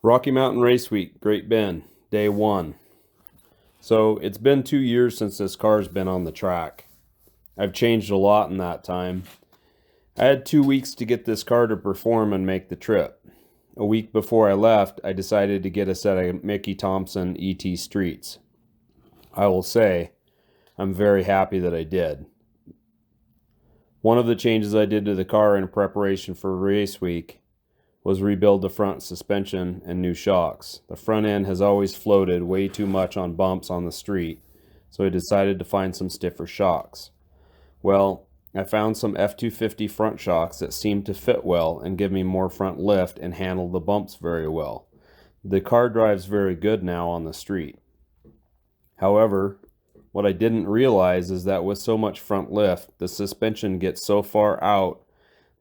Rocky Mountain Race Week, Great Bend, day one. So it's been 2 years since this car's been on the track. I've changed a lot in that time. I had 2 weeks to get this car to perform and make the trip. A week before I left, I decided to get a set of Mickey Thompson ET Streets. I will say, I'm very happy that I did. One of the changes I did to the car in preparation for race week was rebuild the front suspension and new shocks. The front end has always floated way too much on bumps on the street, so I decided to find some stiffer shocks. Well, I found some F250 front shocks that seemed to fit well and give me more front lift and handle the bumps very well. The car drives very good now on the street. However, what I didn't realize is that with so much front lift, the suspension gets so far out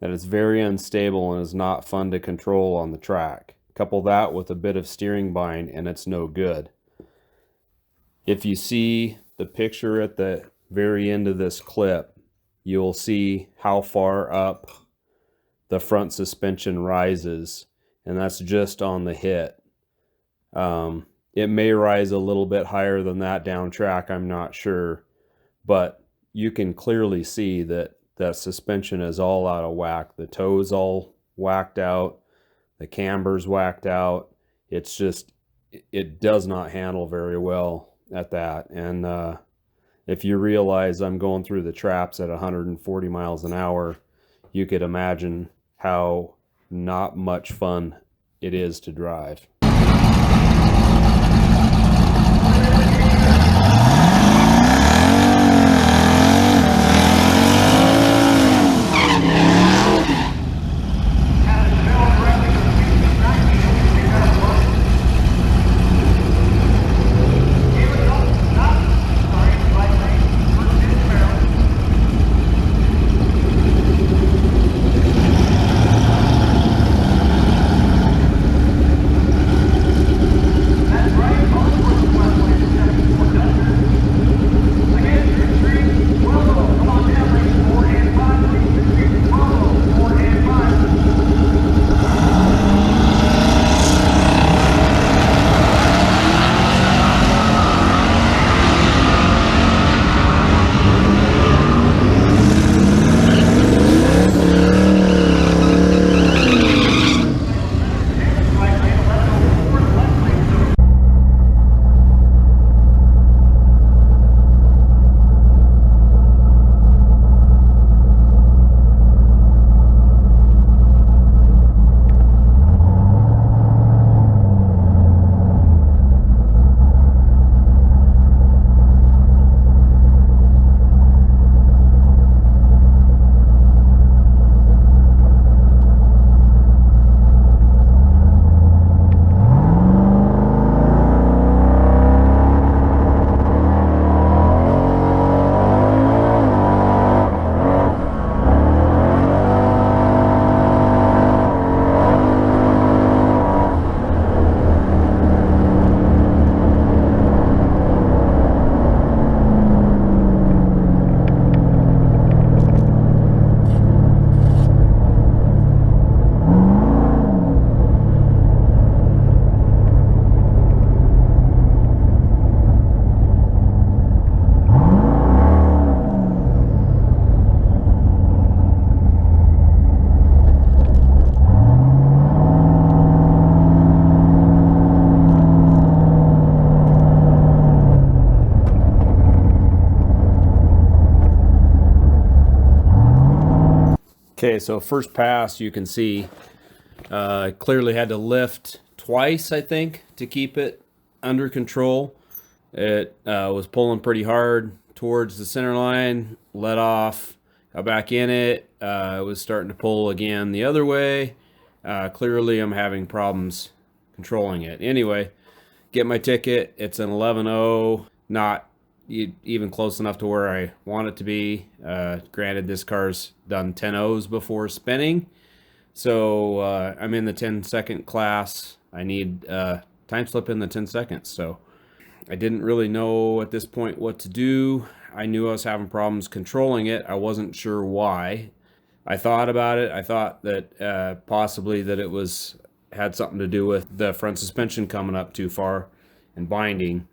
that it's very unstable and is not fun to control on the track. Couple that with a bit of steering bind and it's no good. If you see the picture at the very end of this clip, you'll see how far up the front suspension rises, and that's just on the hit. It may rise a little bit higher than that down track, I'm not sure, but you can clearly see that that suspension is all out of whack. The toe's all whacked out, the camber's whacked out. It's just, it does not handle very well at that. And if you realize I'm going through the traps at 140 miles an hour, you could imagine how not much fun it is to drive. Okay, so first pass, you can see I clearly had to lift twice, I think, to keep it under control. It was pulling pretty hard towards the center line, let off, got back in it. It was starting to pull again the other way. Clearly, I'm having problems controlling it. Anyway, get my ticket. It's an 11.0, not even close enough to where I want it to be. Granted, this car's done 10.0s before spinning, so I'm in the 10-second class. I need time slip in the 10 seconds, so I didn't really know at this point what to do. I knew I was having problems controlling it. I wasn't sure why. I thought about it. I thought that possibly that it was had something to do with the front suspension coming up too far and binding.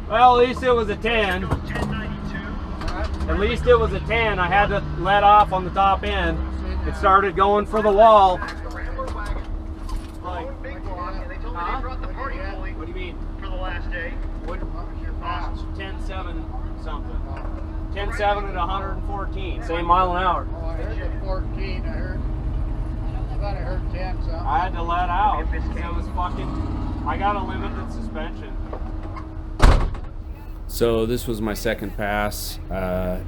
Well, at least it was a 10. At least it was a 10. I had to let off on the top end. It started going for the wall. What do you mean? For the last day. What? 10.7 something. 10.7 at 114. Same mile an hour. Oh, I heard 14. I thought I heard 10 something. I had to let out. It was fucking. I got a limited suspension. So this was my second pass. I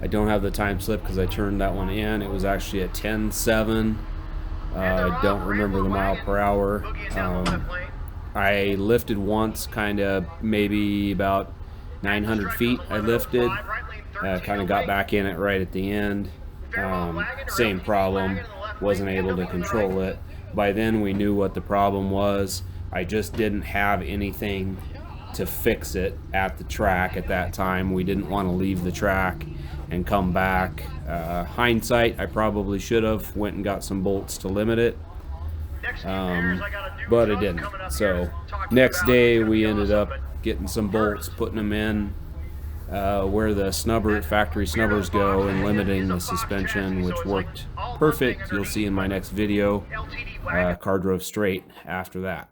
don't have the time slip because I turned that one in. It was actually a 10.7. I don't remember the mile per hour. I lifted once, kind of maybe about 900 feet I lifted. Kind of got back in it right at the end. Same problem, wasn't able to control it. By then we knew what the problem was. I just didn't have anything to fix it at the track at that time. We didn't want to leave the track and come back. Hindsight, I probably should have went and got some bolts to limit it, but I didn't. So next day we ended up getting some bolts, putting them in where the factory snubbers go, and limiting the suspension, which worked perfect. You'll see in my next video. Car drove straight after that.